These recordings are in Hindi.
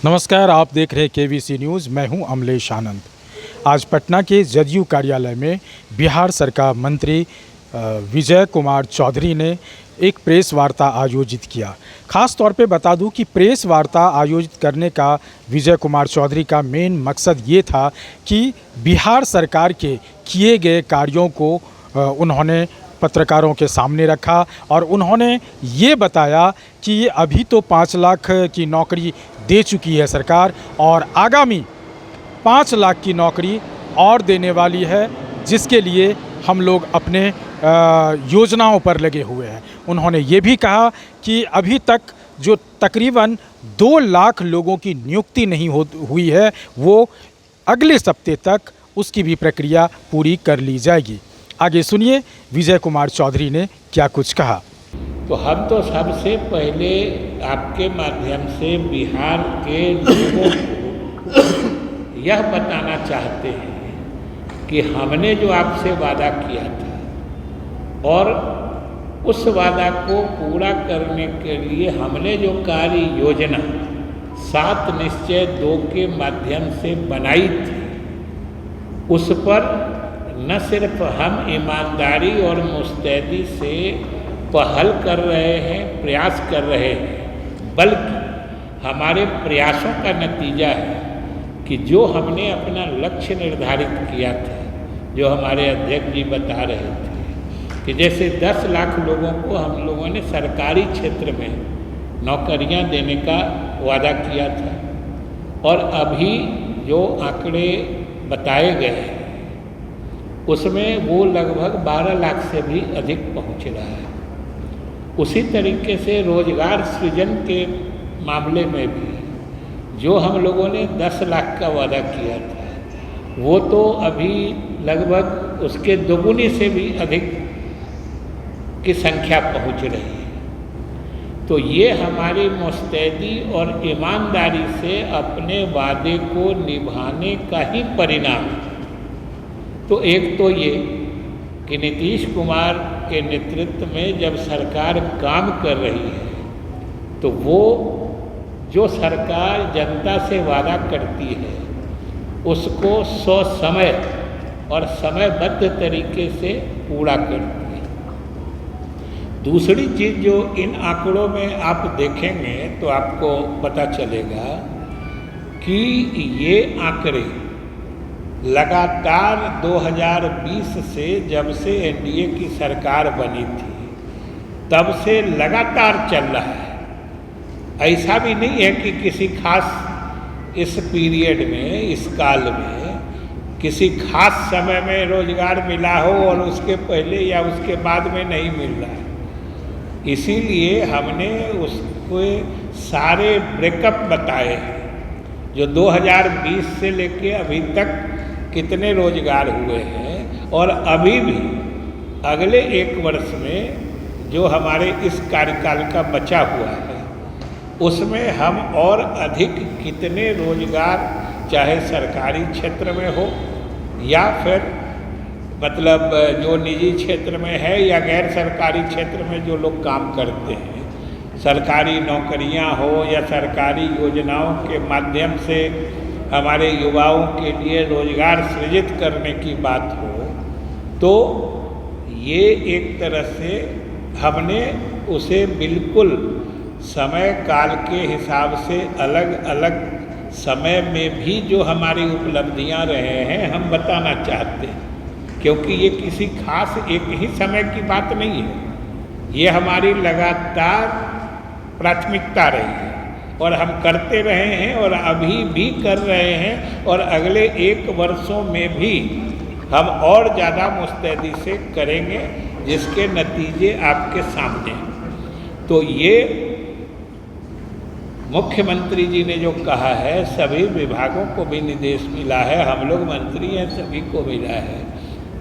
नमस्कार, आप देख रहे हैं केवीसी न्यूज़। मैं हूं अमलेश आनंद। आज पटना के जदयू कार्यालय में बिहार सरकार मंत्री विजय कुमार चौधरी ने एक प्रेस वार्ता आयोजित किया। ख़ास तौर पे बता दूं कि प्रेस वार्ता आयोजित करने का विजय कुमार चौधरी का मेन मकसद ये था कि बिहार सरकार के किए गए कार्यों को उन्होंने पत्रकारों के सामने रखा और उन्होंने ये बताया कि अभी तो 5 लाख की नौकरी दे चुकी है सरकार और आगामी 5 लाख की नौकरी और देने वाली है, जिसके लिए हम लोग अपने योजनाओं पर लगे हुए हैं। उन्होंने ये भी कहा कि अभी तक जो तकरीबन 2 लाख लोगों की नियुक्ति नहीं हुई है, वो अगले हफ्ते तक उसकी भी प्रक्रिया पूरी कर ली जाएगी। आगे सुनिए विजय कुमार चौधरी ने क्या कुछ कहा। तो हम तो सबसे पहले आपके माध्यम से बिहार के लोगों को यह बताना चाहते हैं कि हमने जो आपसे वादा किया था और उस वादा को पूरा करने के लिए हमने जो कार्य योजना 7 निश्चय 2 के माध्यम से बनाई थी, उस पर न सिर्फ हम ईमानदारी और मुस्तैदी से पहल कर रहे हैं, प्रयास कर रहे हैं, बल्कि हमारे प्रयासों का नतीजा है कि जो हमने अपना लक्ष्य निर्धारित किया था, जो हमारे अध्यक्ष जी बता रहे थे कि जैसे 10 लाख लोगों को हम लोगों ने सरकारी क्षेत्र में नौकरियां देने का वादा किया था और अभी जो आंकड़े बताए गए हैं उसमें वो लगभग 12 लाख से भी अधिक पहुंच रहा है। उसी तरीके से रोजगार सृजन के मामले में भी जो हम लोगों ने 10 लाख का वादा किया था, वो तो अभी लगभग उसके दोगुनी से भी अधिक की संख्या पहुंच रही है। तो ये हमारी मुस्तैदी और ईमानदारी से अपने वादे को निभाने का ही परिणाम है। तो एक तो ये कि नीतीश कुमार के नेतृत्व में जब सरकार काम कर रही है तो वो जो सरकार जनता से वादा करती है उसको समय और समयबद्ध तरीके से पूरा करती है। दूसरी चीज़ जो इन आंकड़ों में आप देखेंगे तो आपको पता चलेगा कि ये आंकड़े लगातार 2020 से जब से एनडीए की सरकार बनी थी तब से लगातार चल रहा है। ऐसा भी नहीं है कि किसी खास इस पीरियड में, इस काल में किसी खास समय में रोजगार मिला हो और उसके पहले या उसके बाद में नहीं मिल रहा है। इसीलिए हमने उसको सारे ब्रेकअप बताए हैं जो 2020 से लेके अभी तक कितने रोजगार हुए हैं और अभी भी अगले 1 वर्ष में जो हमारे इस कार्यकाल का बचा हुआ है उसमें हम और अधिक कितने रोजगार, चाहे सरकारी क्षेत्र में हो या फिर मतलब जो निजी क्षेत्र में है या गैर सरकारी क्षेत्र में जो लोग काम करते हैं, सरकारी नौकरियां हो या सरकारी योजनाओं के माध्यम से हमारे युवाओं के लिए रोजगार सृजित करने की बात हो, तो ये एक तरह से हमने उसे बिल्कुल समय काल के हिसाब से अलग अलग समय में भी जो हमारी उपलब्धियां रहे हैं हम बताना चाहते हैं, क्योंकि ये किसी खास एक ही समय की बात नहीं है। ये हमारी लगातार प्राथमिकता रही है और हम करते रहे हैं और अभी भी कर रहे हैं और अगले 1 वर्षों में भी हम और ज़्यादा मुस्तैदी से करेंगे, जिसके नतीजे आपके सामने हैं। तो ये मुख्यमंत्री जी ने जो कहा है, सभी विभागों को भी निर्देश मिला है, हम लोग मंत्री हैं सभी को मिला है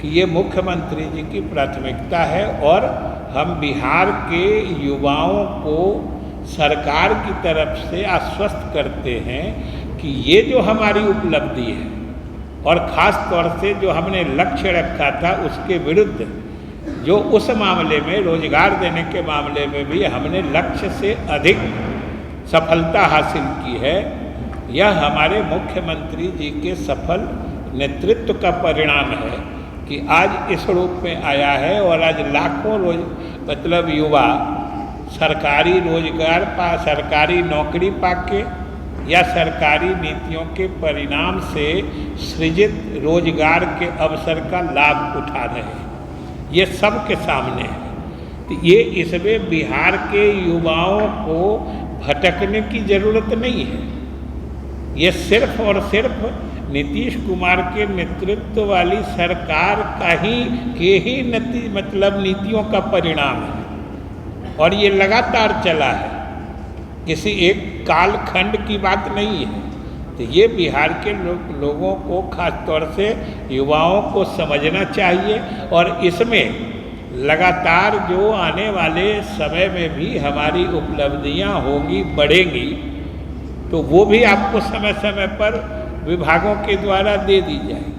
कि ये मुख्यमंत्री जी की प्राथमिकता है और हम बिहार के युवाओं को सरकार की तरफ से आश्वस्त करते हैं कि ये जो हमारी उपलब्धि है और ख़ास तौर से जो हमने लक्ष्य रखा था उसके विरुद्ध जो उस मामले में रोजगार देने के मामले में भी हमने लक्ष्य से अधिक सफलता हासिल की है, यह हमारे मुख्यमंत्री जी के सफल नेतृत्व का परिणाम है कि आज इस रूप में आया है और आज लाखों मतलब युवा सरकारी रोजगार सरकारी नौकरी पाके या सरकारी नीतियों के परिणाम से सृजित रोजगार के अवसर का लाभ उठा रहे हैं। ये सबके सामने है। तो ये इसमें बिहार के युवाओं को भटकने की ज़रूरत नहीं है। ये सिर्फ और सिर्फ नीतीश कुमार के नेतृत्व वाली सरकार के ही मतलब नीतियों का परिणाम है और ये लगातार चला है, किसी एक कालखंड की बात नहीं है। तो ये बिहार के लोगों को खास तौर से युवाओं को समझना चाहिए और इसमें लगातार जो आने वाले समय में भी हमारी उपलब्धियां होंगी, बढ़ेंगी, तो वो भी आपको समय समय पर विभागों के द्वारा दे दी जाएगी।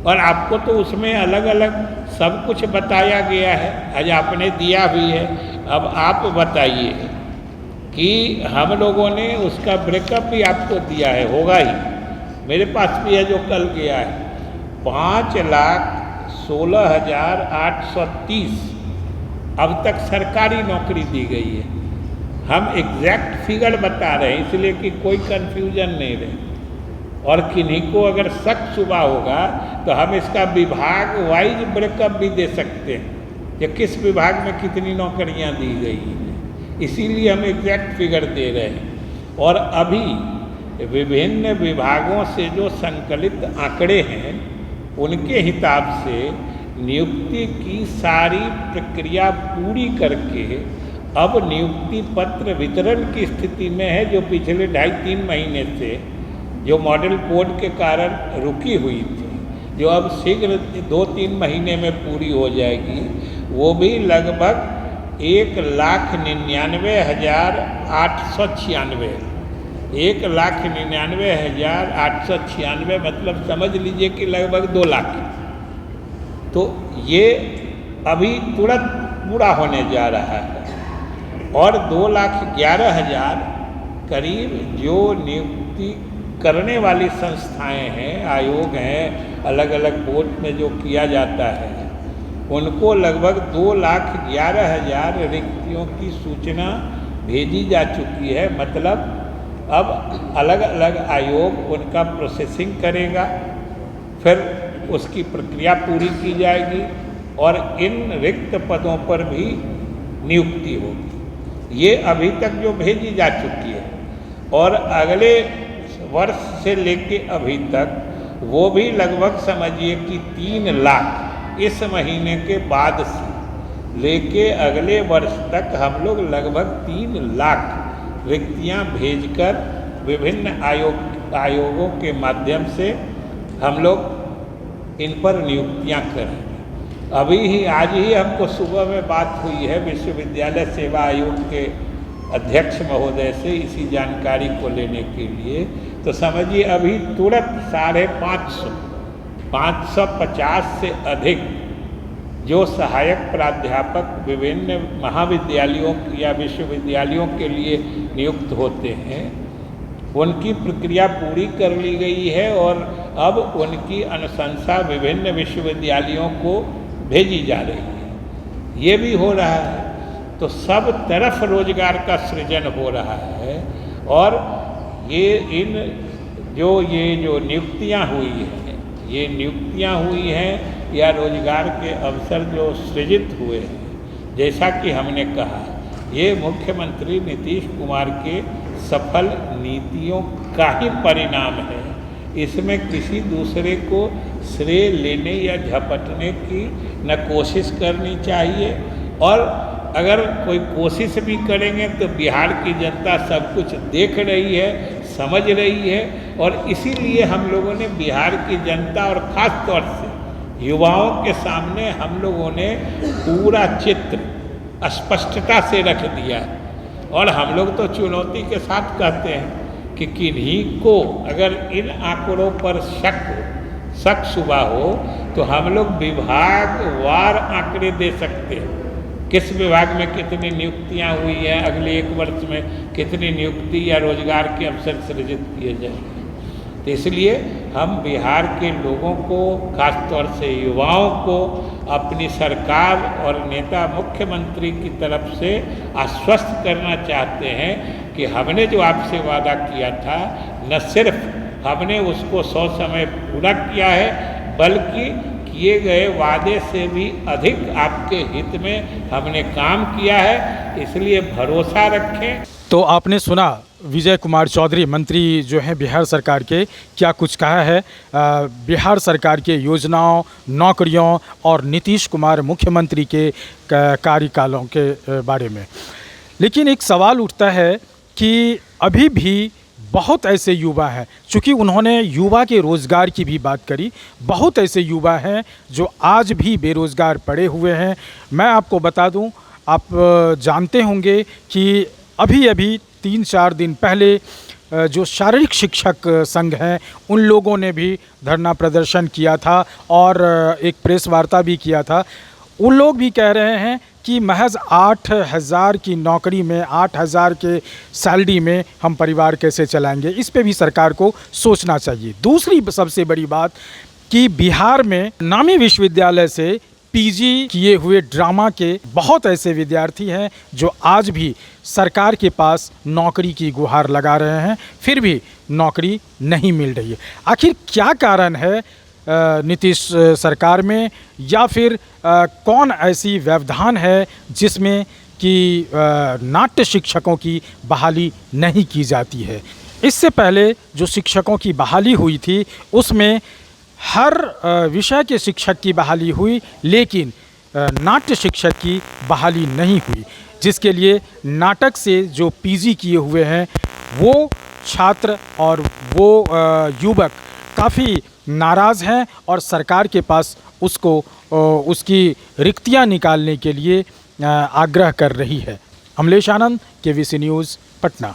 और आपको तो उसमें अलग अलग सब कुछ बताया गया है, आज आपने दिया भी है। अब आप बताइए कि हम लोगों ने उसका ब्रेकअप भी आपको दिया है, होगा ही, मेरे पास भी है जो कल गया है। 5,16,830 अब तक सरकारी नौकरी दी गई है। हम एग्जैक्ट फिगर बता रहे हैं इसलिए कि कोई कन्फ्यूजन नहीं रहे, और किन्हीं को अगर शक शुबा होगा तो हम इसका विभाग वाइज ब्रेकअप भी दे सकते हैं कि किस विभाग में कितनी नौकरियां दी गई हैं, इसीलिए हम एग्जैक्ट फिगर दे रहे हैं। और अभी विभिन्न विभागों से जो संकलित आंकड़े हैं उनके हिसाब से नियुक्ति की सारी प्रक्रिया पूरी करके अब नियुक्ति पत्र वितरण की स्थिति में है, जो पिछले 2.5-3 महीने से जो मॉडल कोड के कारण रुकी हुई थी, जो अब शीघ्र 2-3 महीने में पूरी हो जाएगी। वो भी लगभग 1,99,896 1,99,896 मतलब समझ लीजिए कि लगभग 2 लाख। तो ये अभी तुरंत पूरा होने जा रहा है और 2,11,000 करीब जो नियुक्ति करने वाली संस्थाएं हैं, आयोग हैं, अलग अलग पोस्ट में जो किया जाता है, उनको लगभग 2,11,000 रिक्तियों की सूचना भेजी जा चुकी है। मतलब अब अलग अलग आयोग उनका प्रोसेसिंग करेगा, फिर उसकी प्रक्रिया पूरी की जाएगी और इन रिक्त पदों पर भी नियुक्ति होगी। ये अभी तक जो भेजी जा चुकी है और अगले वर्ष से लेके अभी तक वो भी लगभग समझिए कि 3 लाख इस महीने के बाद से लेके अगले वर्ष तक हम लोग लगभग 3 लाख रिक्तियां भेजकर विभिन्न आयोगों के माध्यम से हम लोग इन पर नियुक्तियां करेंगे। अभी ही आज ही हमको सुबह में बात हुई है विश्वविद्यालय सेवा आयोग के अध्यक्ष महोदय से इसी जानकारी को लेने के लिए। तो समझिए अभी तुरंत 550 से अधिक जो सहायक प्राध्यापक विभिन्न महाविद्यालयों या विश्वविद्यालयों के लिए नियुक्त होते हैं, उनकी प्रक्रिया पूरी कर ली गई है और अब उनकी अनुशंसा विभिन्न विश्वविद्यालयों को भेजी जा रही है। ये भी हो रहा है, तो सब तरफ रोजगार का सृजन हो रहा है। और ये जो नियुक्तियां हुई हैं या रोजगार के अवसर जो सृजित हुए हैं, जैसा कि हमने कहा, ये मुख्यमंत्री नीतीश कुमार के सफल नीतियों का ही परिणाम है। इसमें किसी दूसरे को श्रेय लेने या झपटने की न कोशिश करनी चाहिए, और अगर कोई कोशिश भी करेंगे तो बिहार की जनता सब कुछ देख रही है, समझ रही है। और इसीलिए हम लोगों ने बिहार की जनता और ख़ास तौर से युवाओं के सामने हम लोगों ने पूरा चित्र स्पष्टता से रख दिया है। और हम लोग तो चुनौती के साथ कहते हैं कि किन्हीं को अगर इन आंकड़ों पर शक शुबा हो तो हम लोग विभागवार आंकड़े दे सकते हैं किस विभाग में कितनी नियुक्तियां हुई हैं, अगले 1 वर्ष में कितनी नियुक्ति या रोजगार के अवसर सृजित किए जाएंगे। तो इसलिए हम बिहार के लोगों को, खासतौर से युवाओं को, अपनी सरकार और नेता मुख्यमंत्री की तरफ से आश्वस्त करना चाहते हैं कि हमने जो आपसे वादा किया था, न सिर्फ हमने उसको 100 समय पूरा किया है, बल्कि किए गए वादे से भी अधिक आपके हित में हमने काम किया है। इसलिए भरोसा रखें। तो आपने सुना विजय कुमार चौधरी मंत्री जो हैं बिहार सरकार के, क्या कुछ कहा है बिहार सरकार के योजनाओं, नौकरियों और नीतीश कुमार मुख्यमंत्री के कार्यकालों के बारे में। लेकिन एक सवाल उठता है कि अभी भी बहुत ऐसे युवा हैं, चूँकि उन्होंने युवा के रोज़गार की भी बात करी, बहुत ऐसे युवा हैं जो आज भी बेरोज़गार पड़े हुए हैं। मैं आपको बता दूं, आप जानते होंगे कि अभी 3-4 दिन पहले जो शारीरिक शिक्षक संघ हैं, उन लोगों ने भी धरना प्रदर्शन किया था और एक प्रेस वार्ता भी किया था। उन लोग भी कह रहे हैं कि महज 8,000 की नौकरी में, 8,000 के सैलरी में हम परिवार कैसे चलाएंगे। इस पे भी सरकार को सोचना चाहिए। दूसरी सबसे बड़ी बात कि बिहार में नामी विश्वविद्यालय से पीजी किए हुए ड्रामा के बहुत ऐसे विद्यार्थी हैं जो आज भी सरकार के पास नौकरी की गुहार लगा रहे हैं, फिर भी नौकरी नहीं मिल रही है। आखिर क्या कारण है नीतीश सरकार में, या फिर कौन ऐसी व्यवधान है जिसमें कि नाट्य शिक्षकों की बहाली नहीं की जाती है। इससे पहले जो शिक्षकों की बहाली हुई थी उसमें हर विषय के शिक्षक की बहाली हुई, लेकिन नाट्य शिक्षक की बहाली नहीं हुई, जिसके लिए नाटक से जो पीजी किए हुए हैं वो छात्र और वो युवक काफ़ी नाराज़ हैं और सरकार के पास उसकी रिक्तियां निकालने के लिए आग्रह कर रही है। अमलेश आनंद, केवीसी न्यूज़, पटना।